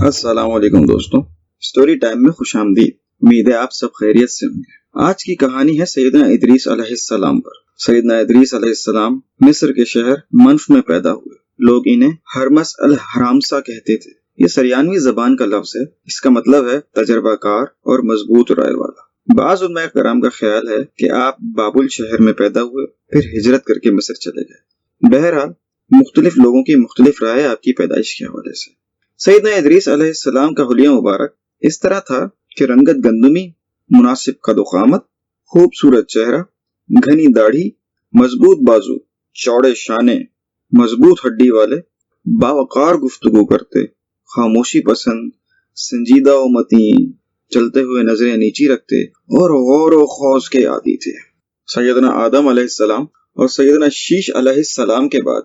السلام علیکم دوستوں، سٹوری ٹائم میں خوش آمدید۔ امید ہے آپ سب خیریت سے ہوں گے۔ آج کی کہانی ہے سیدنا ادریس علیہ السلام پر۔ سیدنا ادریس علیہ السلام مصر کے شہر منف میں پیدا ہوئے۔ لوگ انہیں ہرمس الحرامسا کہتے تھے۔ یہ سریانوی زبان کا لفظ ہے۔ اس کا مطلب ہے تجربہ کار اور مضبوط رائے والا۔ بعض علماء کرام کا خیال ہے کہ آپ بابل شہر میں پیدا ہوئے، پھر ہجرت کر کے مصر چلے گئے۔ بہرحال مختلف لوگوں کی مختلف رائے آپ کی پیدائش کے حوالے سے۔ سیدنا ادریس علیہ السلام کا حلیہ مبارک اس طرح تھا کہ رنگت گندمی، مناسب قد و قامت، خوبصورت چہرہ، گھنی داڑھی، مضبوط بازو، چوڑے شانے، مضبوط ہڈی والے، باوقار گفتگو کرتے، خاموشی پسند، سنجیدہ و متین، چلتے ہوئے نظریں نیچی رکھتے اور غور و خوض کے عادی تھے۔ سیدنا آدم علیہ السلام اور سیدنا شیش علیہ السلام کے بعد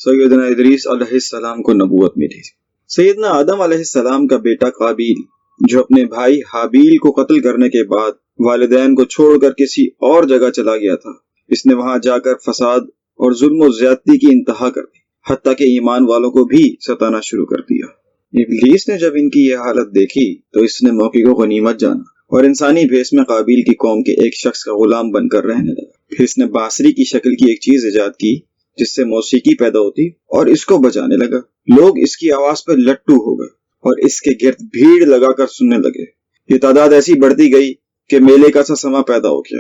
سیدنا ادریس علیہ السلام کو نبوت ملی تھی۔ سیدنا آدم علیہ السلام کا بیٹا قابیل، جو اپنے بھائی حابیل کو قتل کرنے کے بعد والدین کو چھوڑ کر کسی اور جگہ چلا گیا تھا، اس نے وہاں جا کر فساد اور ظلم و زیادتی کی انتہا کر دی، حتیٰ کہ ایمان والوں کو بھی ستانا شروع کر دیا۔ ابلیس نے جب ان کی یہ حالت دیکھی تو اس نے موقع کو غنیمت جانا اور انسانی بھیس میں قابیل کی قوم کے ایک شخص کا غلام بن کر رہنے لگا۔ پھر اس نے بانسری کی شکل کی ایک چیز ایجاد کی جس سے موسیقی پیدا ہوتی اور اس کو بجانے لگا۔ لوگ اس کی آواز پہ لٹو ہو گئے اور اس کے گرد بھیڑ لگا کر سننے لگے۔ یہ تعداد ایسی بڑھتی گئی کہ میلے کا سا سما پیدا ہو گیا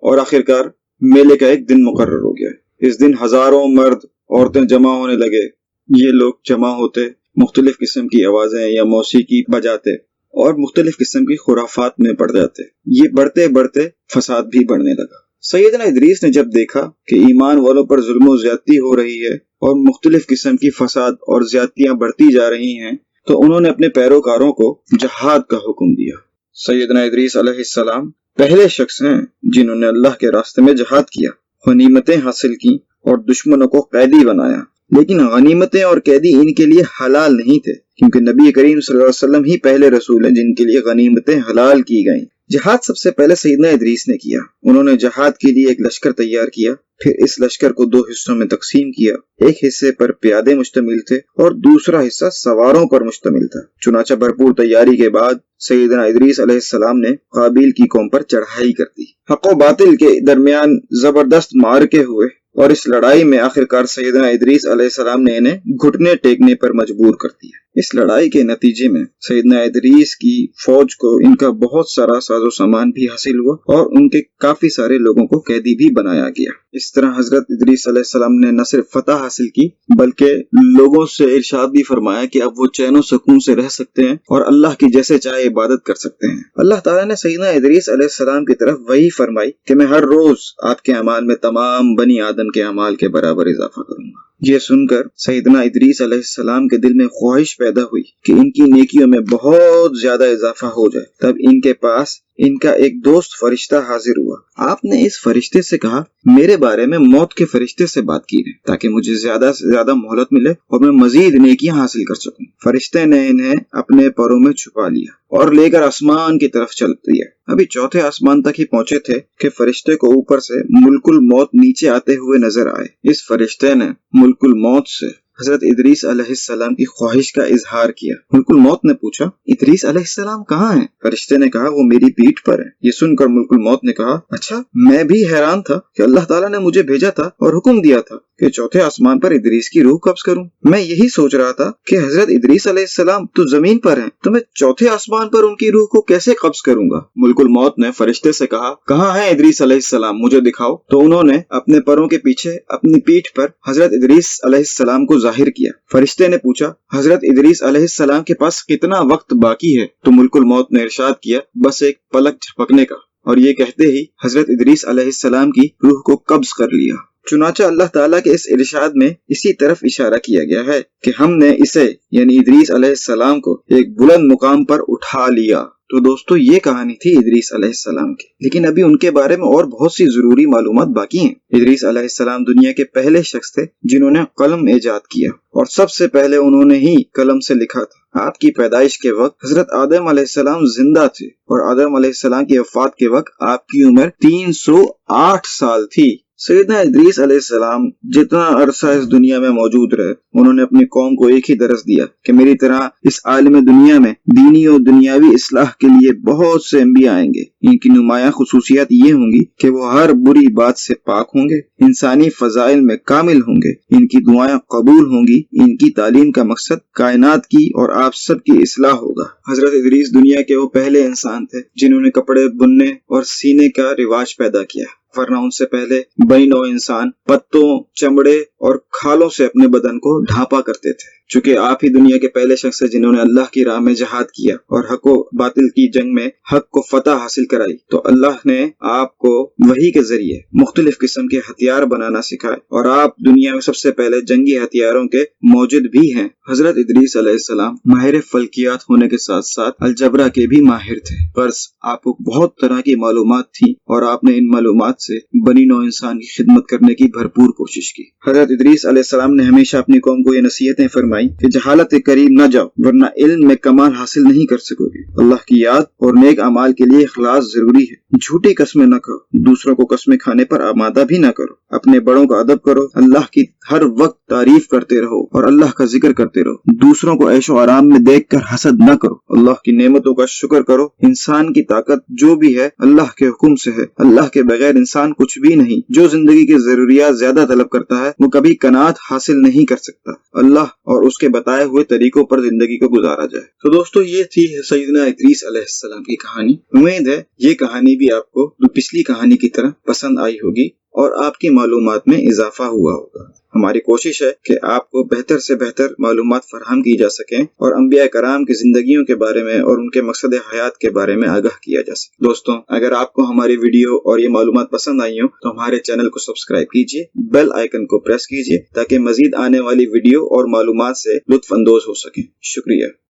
اور آخرکار میلے کا ایک دن مقرر ہو گیا۔ اس دن ہزاروں مرد عورتیں جمع ہونے لگے۔ یہ لوگ جمع ہوتے، مختلف قسم کی آوازیں یا موسیقی بجاتے اور مختلف قسم کی خرافات میں پڑ جاتے۔ یہ بڑھتے بڑھتے فساد بھی بڑھنے لگا۔ سیدنا ادریس نے جب دیکھا کہ ایمان والوں پر ظلم و زیادتی ہو رہی ہے اور مختلف قسم کی فساد اور زیادتیاں بڑھتی جا رہی ہیں، تو انہوں نے اپنے پیروکاروں کو جہاد کا حکم دیا۔ سیدنا ادریس علیہ السلام پہلے شخص ہیں جنہوں نے اللہ کے راستے میں جہاد کیا، غنیمتیں حاصل کی اور دشمنوں کو قیدی بنایا۔ لیکن غنیمتیں اور قیدی ان کے لیے حلال نہیں تھے، کیونکہ نبی کریم صلی اللہ علیہ وسلم ہی پہلے رسول ہیں جن کے لیے غنیمتیں حلال کی گئیں۔ جہاد سب سے پہلے سیدنا ادریس نے کیا۔ انہوں نے جہاد کے لیے ایک لشکر تیار کیا، پھر اس لشکر کو دو حصوں میں تقسیم کیا۔ ایک حصے پر پیادے مشتمل تھے اور دوسرا حصہ سواروں پر مشتمل تھا۔ چنانچہ بھرپور تیاری کے بعد سیدنا ادریس علیہ السلام نے قابیل کی قوم پر چڑھائی کر دی۔ حق و باطل کے درمیان زبردست معرکے ہوئے اور اس لڑائی میں آخرکار سیدنا ادریس علیہ السلام نے انہیں گھٹنے ٹیکنے پر مجبور کر دیا۔ اس لڑائی کے نتیجے میں سیدنا ادریس کی فوج کو ان کا بہت سارا ساز و سامان بھی حاصل ہوا اور ان کے کافی سارے لوگوں کو قیدی بھی بنایا گیا۔ اس طرح حضرت ادریس علیہ السلام نے نہ صرف فتح حاصل کی بلکہ لوگوں سے ارشاد بھی فرمایا کہ اب وہ چین و سکون سے رہ سکتے ہیں اور اللہ کی جیسے چاہے عبادت کر سکتے ہیں۔ اللہ تعالیٰ نے سیدنا ادریس علیہ السلام کی طرف وحی فرمائی کہ میں ہر روز آپ کے اعمال میں تمام بنی آدم کے اعمال کے برابر اضافہ کروں گا۔ یہ سن کر سیدنا ادریس علیہ السلام کے دل میں خواہش پیدا ہوئی کہ ان کی نیکیوں میں بہت زیادہ اضافہ ہو جائے۔ تب ان کے پاس ان کا ایک دوست فرشتہ حاضر ہوا۔ آپ نے اس فرشتے سے کہا میرے بارے میں موت کے فرشتے سے بات کی ہے تاکہ مجھے زیادہ سے زیادہ مہلت ملے اور میں مزید نیکیاں حاصل کر سکوں۔ فرشتے نے انہیں اپنے پروں میں چھپا لیا اور لے کر آسمان کی طرف چل دیا۔ ابھی چوتھے آسمان تک ہی پہنچے تھے کہ فرشتے کو اوپر سے ملک الموت نیچے آتے ہوئے نظر آئے۔ اس فرشتے نے ملک الموت سے حضرت ادریس علیہ السلام کی خواہش کا اظہار کیا۔ ملک الموت نے پوچھا ادریس علیہ السلام کہاں ہیں؟ فرشتے نے کہا وہ میری پیٹھ پر ہیں۔ یہ سن کر ملک الموت نے کہا اچھا، میں بھی حیران تھا کہ اللہ تعالیٰ نے مجھے بھیجا تھا اور حکم دیا تھا کہ چوتھے آسمان پر ادریس کی روح قبض کروں۔ میں یہی سوچ رہا تھا کہ حضرت ادریس علیہ السلام تو زمین پر ہیں، تو میں چوتھے آسمان پر ان کی روح کو کیسے قبض کروں گا؟ ملک الموت نے فرشتے سے کہا کہاں ہے ادریس علیہ السلام، مجھے دکھاؤ۔ تو انہوں نے اپنے پروں کے پیچھے اپنی پیٹھ پر حضرت ادریس علیہ السلام کو ظاہر کیا۔ فرشتے نے پوچھا حضرت ادریس علیہ السلام کے پاس کتنا وقت باقی ہے؟ تو ملک الموت نے ارشاد کیا بس ایک پلک جھپکنے کا، اور یہ کہتے ہی حضرت ادریس علیہ السلام کی روح کو قبض کر لیا۔ چنانچہ اللہ تعالیٰ کے اس ارشاد میں اسی طرف اشارہ کیا گیا ہے کہ ہم نے اسے یعنی ادریس علیہ السلام کو ایک بلند مقام پر اٹھا لیا۔ تو دوستو یہ کہانی تھی ادریس علیہ السلام کی، لیکن ابھی ان کے بارے میں اور بہت سی ضروری معلومات باقی ہیں۔ ادریس علیہ السلام دنیا کے پہلے شخص تھے جنہوں نے قلم ایجاد کیا اور سب سے پہلے انہوں نے ہی قلم سے لکھا تھا۔ آپ کی پیدائش کے وقت حضرت آدم علیہ السلام زندہ تھے اور آدم علیہ السلام کی وفات کے وقت آپ کی عمر 308 سال تھی۔ سیدنا ادریس علیہ السلام جتنا عرصہ اس دنیا میں موجود رہے انہوں نے اپنی قوم کو ایک ہی درس دیا کہ میری طرح اس عالم دنیا میں دینی اور دنیاوی اصلاح کے لیے بہت سے انبیاء آئیں گے۔ ان کی نمایاں خصوصیات یہ ہوں گی کہ وہ ہر بری بات سے پاک ہوں گے، انسانی فضائل میں کامل ہوں گے، ان کی دعائیں قبول ہوں گی، ان کی تعلیم کا مقصد کائنات کی اور آپ سب کی اصلاح ہوگا۔ حضرت ادریس دنیا کے وہ پہلے انسان تھے جنہوں نے کپڑے بننے اور سینے کا رواج پیدا کیا، ورنہ ان سے پہلے بنی نوع انسان پتوں، چمڑے اور کھالوں سے اپنے بدن کو ڈھانپا کرتے تھے۔ چونکہ آپ ہی دنیا کے پہلے شخص ہیں جنہوں نے اللہ کی راہ میں جہاد کیا اور حق و باطل کی جنگ میں حق کو فتح حاصل کرائی، تو اللہ نے آپ کو وحی کے ذریعے مختلف قسم کے ہتھیار بنانا سکھائے اور آپ دنیا میں سب سے پہلے جنگی ہتھیاروں کے موجد بھی ہیں۔ حضرت ادریس علیہ السلام ماہر فلکیات ہونے کے ساتھ ساتھ الجبرا کے بھی ماہر تھے۔ فرض آپ کو بہت طرح کی معلومات تھی اور آپ نے ان معلومات سے بنی نوع انسان کی خدمت کرنے کی بھرپور کوشش کی۔ حضرت ادریس علیہ السلام نے ہمیشہ اپنی قوم کو یہ نصیحتیں فرمائی کہ جہالت کے قریب نہ جاؤ ورنہ علم میں کمال حاصل نہیں کر سکو گے۔ اللہ کی یاد اور نیک اعمال کے لیے اخلاص ضروری ہے۔ جھوٹی قسمیں نہ کھاؤ، دوسروں کو قسمیں کھانے پر آمادہ بھی نہ کرو، اپنے بڑوں کا ادب کرو، اللہ کی ہر وقت تعریف کرتے رہو اور اللہ کا ذکر کرتے رہو، دوسروں کو عیش و آرام میں دیکھ کر حسد نہ کرو، اللہ کی نعمتوں کا شکر کرو۔ انسان کی طاقت جو بھی ہے اللہ کے حکم سے ہے، اللہ کے بغیر انسان کچھ بھی نہیں۔ جو زندگی کی ضروریات زیادہ طلب کرتا ہے وہ کبھی قناعت حاصل نہیں کر سکتا۔ اللہ اور اس کے بتائے ہوئے طریقوں پر زندگی کو گزارا جائے۔ تو دوستو یہ تھی سیدنا ادریس علیہ السلام کی کہانی۔ امید ہے یہ کہانی بھی آپ کو پچھلی کہانی کی طرح پسند آئی ہوگی اور آپ کی معلومات میں اضافہ ہوا ہوگا۔ ہماری کوشش ہے کہ آپ کو بہتر سے بہتر معلومات فراہم کی جا سکیں اور انبیاء کرام کی زندگیوں کے بارے میں اور ان کے مقصد حیات کے بارے میں آگاہ کیا جا سکے۔ دوستوں اگر آپ کو ہماری ویڈیو اور یہ معلومات پسند آئی ہوں تو ہمارے چینل کو سبسکرائب کیجیے، بیل آئیکن کو پریس کیجیے تاکہ مزید آنے والی ویڈیو اور معلومات سے لطف اندوز ہو سکیں۔ شکریہ۔